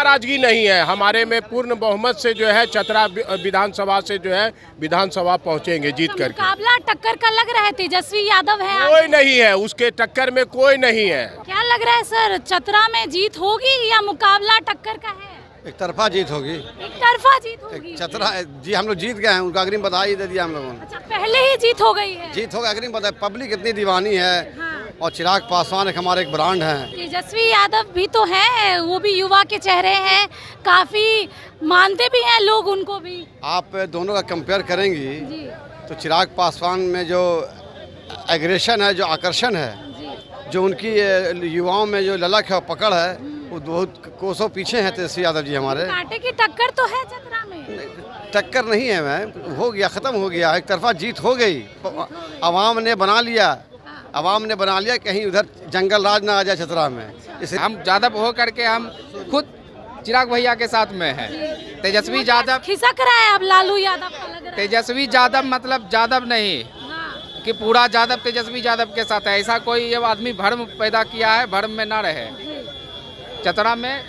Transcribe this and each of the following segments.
नाराजगी नहीं है, हमारे में पूर्ण बहुमत से जो है चतरा विधानसभा से जो है विधानसभा पहुंचेंगे जीत तो करके। मुकाबला टक्कर का लग रहा है, तेजस्वी यादव है आगे। कोई नहीं है, उसके टक्कर में कोई नहीं है। क्या लग रहा है सर, चतरा में जीत होगी या मुकाबला टक्कर का है? एक तरफा जीत होगी। एक तरफा जीत होगी। चतरा जी हम लोग जीत गए हैं, उनका अग्रिम बधाई दे दिया हम लोगों ने। अच्छा, पहले ही जीत हो गई है। जीत होगा, अग्रिम बधाई। पब्लिक इतनी दीवानी है। हाँ। और चिराग पासवान एक हमारे एक ब्रांड हैं। तेजस्वी यादव भी तो हैं, वो भी युवा के चेहरे हैं, काफी मानते भी हैं लोग उनको भी। आप दोनों का कंपेयर करेंगी जी तो चिराग पासवान में जो एग्रेशन है, जो आकर्षण है, जी। जो उनकी युवाओं में जो ललक है, पकड़ है, वो बहुत कोसों पीछे हैं तेजस्वी यादव जी हमारे। कांटे की टक्कर तो है चतरा में। टक्कर नहीं है मैम, हो गया, ख़त्म हो गया, एक तरफा जीत हो गई। आवाम ने बना लिया, आवाम ने बना लिया, कहीं उधर जंगल राज ना आ जाए चतरा में। इसलिए हम यादव हो करके हम खुद चिराग भैया के साथ में हैं। तेजस्वी यादव, खिसक रहा है अब लालू यादव का, लग रहा है। तेजस्वी यादव मतलब यादव नहीं हाँ। कि पूरा यादव तेजस्वी यादव के साथ है, ऐसा कोई ये आदमी भ्रम पैदा किया है, भ्रम में ना रहे। चतरा में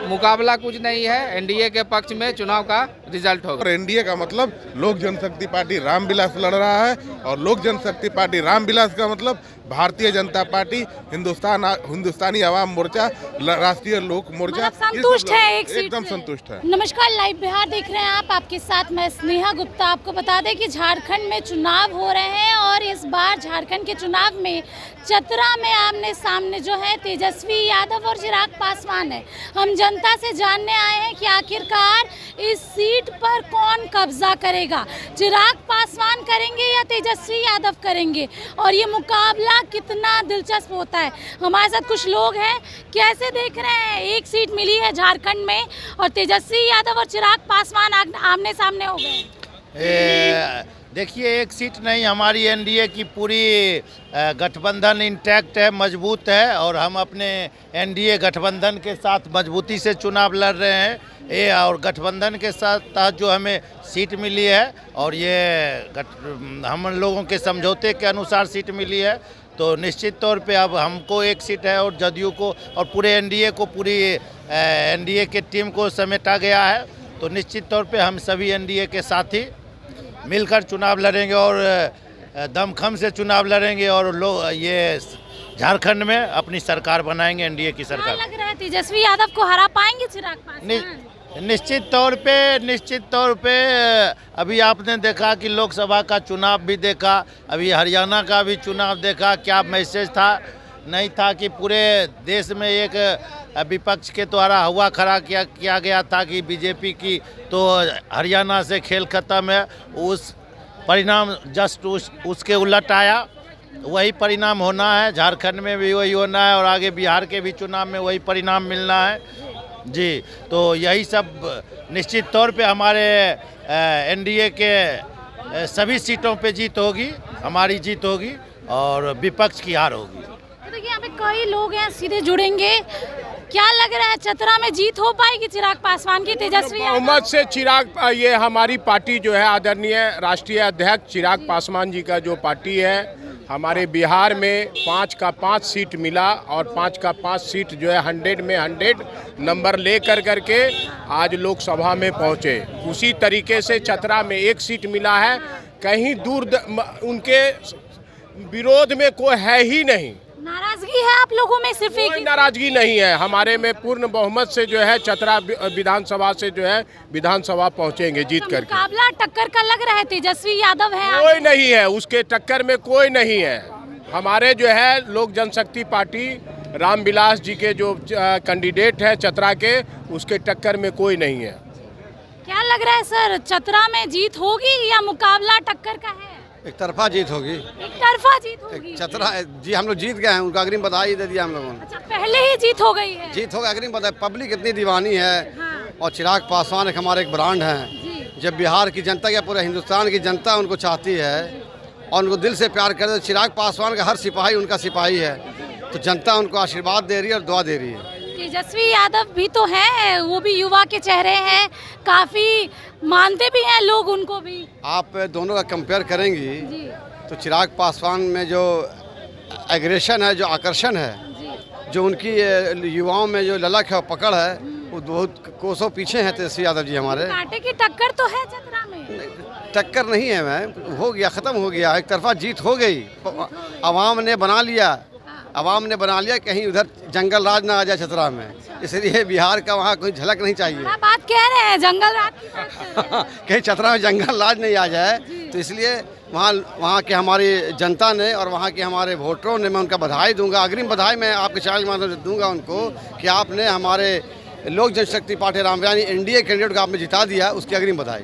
मुकाबला कुछ नहीं है, एनडीए के पक्ष में चुनाव का रिजल्ट होगा। और एनडीए का मतलब लोक जनशक्ति पार्टी रामविलास लड़ रहा है, और लोक जनशक्ति पार्टी रामविलास का मतलब भारतीय जनता पार्टी, हिंदुस्तानी आवाम मोर्चा, राष्ट्रीय लोक मोर्चा। मतलब संतुष्ट है एक सीट एकदम से। संतुष्ट है। नमस्कार, लाइव बिहार देख रहे हैं आप, आपके साथ मैं स्नेहा गुप्ता। आपको बता दें कि झारखंड में चुनाव हो रहे हैं और इस बार झारखंड के चुनाव में चतरा में आमने सामने जो है तेजस्वी यादव और चिराग पासवान है। हम जनता से जानने आए हैं कि आखिरकार इस सीट पर कौन कब्जा करेगा, चिराग पासवान करेंगे या तेजस्वी यादव करेंगे, और ये मुकाबला कितना दिलचस्प होता है। हमारे साथ कुछ लोग हैं, कैसे देख रहे हैं, एक सीट मिली है झारखंड में और तेजस्वी यादव और चिराग पासवान आमने सामने हो गए। देखिए, एक सीट नहीं, हमारी एनडीए की पूरी गठबंधन इंटैक्ट है, मजबूत है, और हम अपने एनडीए गठबंधन के साथ मजबूती से चुनाव लड़ रहे हैं। ये और गठबंधन के साथ जो हमें सीट मिली है, और ये हम लोगों के समझौते के अनुसार सीट मिली है, तो निश्चित तौर पे अब हमको एक सीट है और जदयू को और पूरे एनडीए को, पूरी एनडीए के टीम को समेटा गया है। तो निश्चित तौर पे हम सभी एनडीए के साथी मिलकर चुनाव लड़ेंगे और दमखम से चुनाव लड़ेंगे, और लोग ये झारखंड में अपनी सरकार बनाएंगे, एनडीए की सरकार। लग रहा है तेजस्वी यादव को हरा पाएंगे चिराग पासवान? निश्चित तौर पे अभी आपने देखा कि लोकसभा का चुनाव भी देखा, अभी हरियाणा का भी चुनाव देखा, क्या मैसेज था, नहीं था कि पूरे देश में एक विपक्ष के द्वारा हवा खड़ा किया गया था कि बीजेपी की तो हरियाणा से खेल खत्म है। उस परिणाम जस्ट उसके उलट आया। वही परिणाम होना है, झारखंड में भी वही होना है, और आगे बिहार के भी चुनाव में वही परिणाम मिलना है जी। तो यही सब निश्चित तौर पे हमारे एनडीए के सभी सीटों पे जीत होगी, हमारी जीत होगी, और विपक्ष की हार होगी। तो देखिए, यहाँ पे कई लोग हैं, सीधे जुड़ेंगे। क्या लग रहा है, चतरा में जीत हो पाएगी चिराग पासवान की, तेजस्वी बहुमत से चिराग, ये हमारी पार्टी जो है आदरणीय राष्ट्रीय अध्यक्ष चिराग पासवान जी का जो पार्टी है, हमारे बिहार में 5 का 5 सीट मिला, और 5 का 5 सीट जो है 100 में 100 नंबर ले करके आज लोकसभा में पहुँचे। उसी तरीके से चतरा में 1 सीट मिला है, कहीं दूर उनके विरोध में कोई है ही नहीं। नाराजगी है आप लोगों में? सिर्फ एक कोई नाराजगी नहीं है, हमारे में पूर्ण बहुमत से जो है चतरा विधानसभा से जो है विधानसभा पहुंचेंगे जीत करके। मुकाबला टक्कर का लग रहा है, तेजस्वी यादव है आगे। कोई नहीं है, उसके टक्कर में कोई नहीं है। हमारे जो है लोक जनशक्ति पार्टी रामविलास जी के जो कैंडिडेट है चतरा के, उसके टक्कर में कोई नहीं है। क्या लग रहा है सर, चतरा में जीत होगी या मुकाबला टक्कर का है? एक तरफा जीत होगी। एक तरफा जीत होगी। चतरा जी हम लोग जीत गए हैं, उनका अग्रिम बधाई दे दिया हम लोगों ने। अच्छा, पहले ही जीत हो गई है। जीत होगा, अग्रिम बधाई। पब्लिक इतनी दीवानी है। हाँ। और चिराग पासवान एक हमारे एक ब्रांड हैं। जी। जब बिहार की जनता या पूरे हिंदुस्तान की जनता उनको चाहती है और उनको दिल से प्यार करते, तो चिराग पासवान का हर सिपाही उनका सिपाही है, तो जनता उनको आशीर्वाद दे रही है और दुआ दे रही है। तेजस्वी यादव भी तो हैं, वो भी युवा के चेहरे हैं, काफी मानते भी हैं लोग उनको भी। आप दोनों का कंपेयर करेंगी जी तो चिराग पासवान में जो एग्रेशन है, जो आकर्षण है, जी। जो उनकी युवाओं में जो ललक है, पकड़ है, वो बहुत कोसों पीछे हैं तेजस्वी यादव जी हमारे। कांटे की टक्कर तो है चतरा में। टक्कर नहीं है मैम, हो गया, ख़त्म हो गया, एक तरफा जीत हो गई। अवाम ने बना लिया, अवाम ने बना लिया, कहीं उधर जंगल राज ना आ जाए चतरा में, इसलिए बिहार का वहाँ कोई झलक नहीं चाहिए। क्या बात कह रहे हैं, जंगल राज की बात कर रहे हैं। कहीं चतरा में जंगल राज नहीं आ जाए, तो इसलिए वहाँ के हमारी जनता ने और वहाँ के हमारे वोटरों ने, मैं उनका बधाई दूंगा, अग्रिम बधाई मैं आपके चैनल के माध्यम से दूंगा उनको कि आपने हमारे लोक जनशक्ति पार्टी रामविलास एनडीए कैंडिडेट को आपने जिता दिया, उसकी अग्रिम बधाई।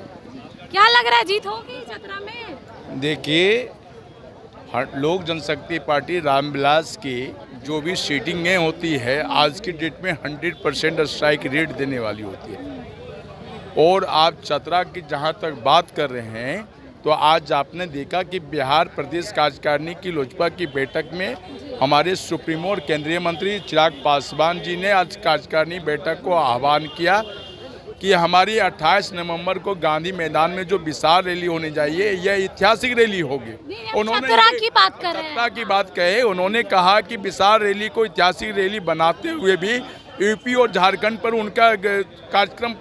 क्या लग रहा है, जीत होगी चतरा में? देखिए, लोक जनशक्ति पार्टी रामविलास की जो भी सीटिंगें होती है आज की डेट में 100% स्ट्राइक रेट देने वाली होती है। और आप चतरा की जहां तक बात कर रहे हैं तो आज आपने देखा कि बिहार प्रदेश कार्यकारिणी की लोजपा की बैठक में हमारे सुप्रीमो और केंद्रीय मंत्री चिराग पासवान जी ने आज कार्यकारिणी बैठक को आह्वान किया कि हमारी 28 नवंबर को गांधी मैदान में जो विशाल रैली होनी चाहिए यह ऐतिहासिक रैली होगी। उन्होंने चतरा की बात कर रहे हैं। चतरा की बात कहे, उन्होंने कहा कि विशाल रैली को ऐतिहासिक रैली बनाते हुए भी यूपी और झारखंड पर उनका कार्यक्रम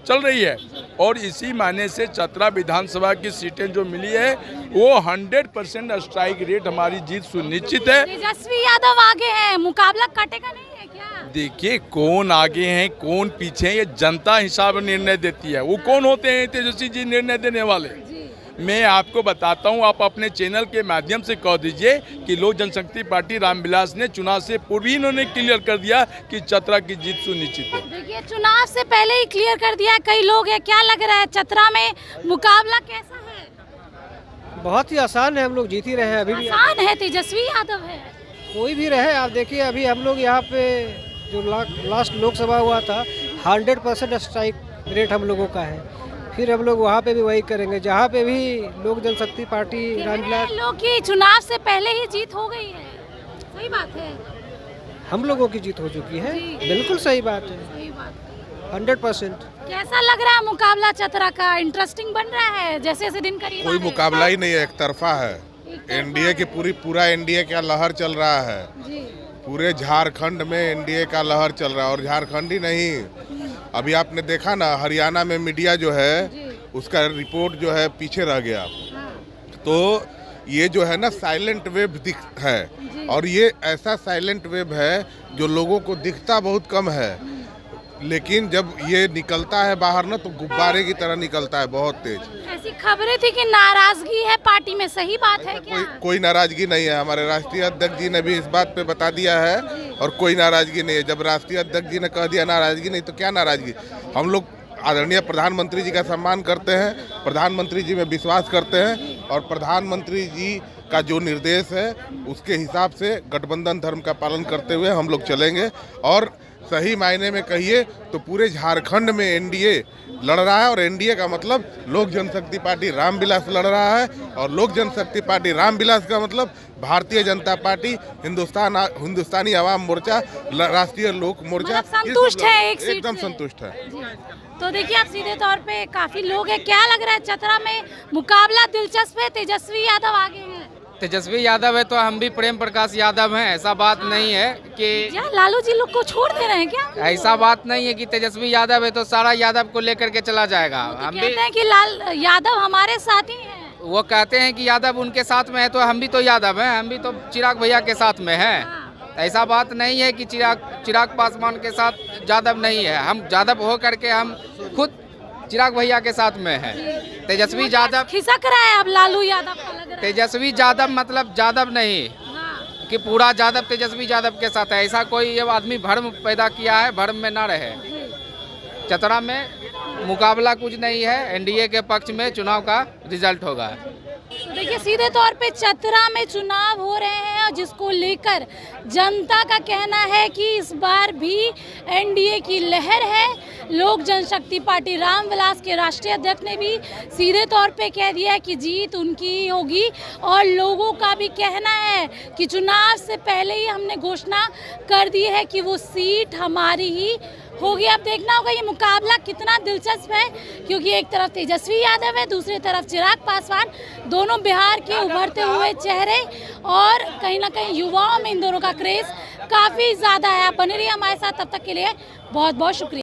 चल रही है और इसी मायने से चतरा विधानसभा की सीटें जो मिली है वो 100% स्ट्राइक रेट हमारी जीत सुनिश्चित है। तेजस्वी यादव आगे हैं, मुकाबला काटेगा नहीं है क्या? देखिए, कौन आगे हैं कौन पीछे हैं ये जनता हिसाब निर्णय देती है। वो कौन होते हैं तेजस्वी जी निर्णय देने वाले? मैं आपको बताता हूं, आप अपने चैनल के माध्यम से कह दीजिए कि लोक जनशक्ति पार्टी रामविलास ने चुनाव से पूर्व ही इन्होंने क्लियर कर दिया कि चतरा की जीत सुनिश्चित है। देखिए, चुनाव से पहले ही क्लियर कर दिया कई लोग हैं, क्या लग रहा है चतरा में मुकाबला कैसा है? बहुत ही आसान है, हम लोग जीत ही रहे हैं। अभी भी आसान है, तेजस्वी यादव है। कोई भी रहे, आप देखिए अभी हम लोग यहाँ पे जो लास्ट लोकसभा हुआ था 100% स्ट्राइक रेट हम लोगों का है। फिर हम लोग वहाँ पे भी वही करेंगे जहाँ पे भी लोक जनशक्ति पार्टी रामविलास। लोग की चुनाव से पहले ही जीत हो गई है, सही बात है। हम लोगों की जीत हो चुकी है, बिल्कुल सही बात है, सही बात। 100%। कैसा लग रहा है मुकाबला चतरा का? इंटरेस्टिंग बन रहा है जैसे जैसे दिन करीब कोई मुकाबला ही नहीं है, एक तरफा है। एनडीए की पूरा एनडीए का लहर चल रहा है। पूरे झारखंड में एनडीए का लहर चल रहा है और झारखंड ही नहीं, अभी आपने देखा ना हरियाणा में मीडिया जो है उसका रिपोर्ट जो है पीछे रह गया। तो ये जो है ना साइलेंट वेव है और ये ऐसा साइलेंट वेव है जो लोगों को दिखता बहुत कम है, लेकिन जब ये निकलता है बाहर ना तो गुब्बारे की तरह निकलता है, बहुत तेज। ऐसी खबरें थी कि नाराजगी है पार्टी में, सही बात है क्या? कोई नाराजगी नहीं है। हमारे राष्ट्रीय अध्यक्ष जी ने भी इस बात पे बता दिया है और कोई नाराजगी नहीं है। जब राष्ट्रीय अध्यक्ष जी ने कह दिया नाराजगी नहीं तो क्या नाराजगी? हम लोग आदरणीय प्रधानमंत्री जी का सम्मान करते हैं, प्रधानमंत्री जी में विश्वास करते हैं और प्रधानमंत्री जी का जो निर्देश है उसके हिसाब से गठबंधन धर्म का पालन करते हुए हम लोग चलेंगे। और सही मायने में कहिए तो पूरे झारखंड में एनडीए लड़ रहा है और एनडीए का मतलब लोक जनशक्ति पार्टी रामविलास लड़ रहा है और लोक जनशक्ति पार्टी रामविलास का मतलब भारतीय जनता पार्टी, हिंदुस्तानी अवाम मोर्चा, राष्ट्रीय लोक मोर्चा संतुष्ट है, एक सीट एकदम से। संतुष्ट है। तो देखिए, आप सीधे तौर पे काफी लोग हैं, क्या लग रहा है चतरा में मुकाबला दिलचस्प है? तेजस्वी यादव आगे हैं। तेजस्वी यादव है तो हम भी प्रेम प्रकाश यादव हैं, ऐसा बात नहीं है कि यार लालू जी लोग को छोड़ दे रहे हैं क्या? ऐसा बात नहीं है कि तेजस्वी यादव है तो सारा यादव को लेकर के चला जाएगा। तो हम भी कहते हैं कि लाल यादव हमारे साथ ही हैं। वो कहते हैं कि यादव उनके साथ में है तो हम भी तो यादव हैं, हम भी तो चिराग भैया के साथ में हैं। ऐसा बात नहीं है कि चिराग पासवान के साथ यादव नहीं है, हम यादव हो करके हम खुद चिराग भैया के साथ में हैं। तेजस्वी यादव खिसक रहा है अब लालू यादव का, लग रहा है। तेजस्वी यादव मतलब यादव नहीं कि पूरा यादव तेजस्वी यादव के साथ है, ऐसा कोई ये आदमी भ्रम पैदा किया है, भ्रम में ना रहे। चतरा में मुकाबला कुछ नहीं है, एनडीए के पक्ष में चुनाव का रिजल्ट होगा। तो देखिए, सीधे तौर पे चतरा में चुनाव हो रहे हैं और जिसको लेकर जनता का कहना है कि इस बार भी एनडीए की लहर है। लोक जनशक्ति पार्टी रामविलास के राष्ट्रीय अध्यक्ष ने भी सीधे तौर पे कह दिया है कि जीत उनकी ही होगी और लोगों का भी कहना है कि चुनाव से पहले ही हमने घोषणा कर दी है कि वो सीट हमारी ही होगी। अब देखना होगा ये मुकाबला कितना दिलचस्प है, क्योंकि एक तरफ तेजस्वी यादव है, दूसरी तरफ चिराग पासवान, दोनों बिहार के उभरते हुए चेहरे और कहीं ना कहीं युवाओं में इन दोनों का क्रेज काफ़ी ज़्यादा है। आप बने रहिए हमारे साथ, तब तक के लिए बहुत बहुत शुक्रिया।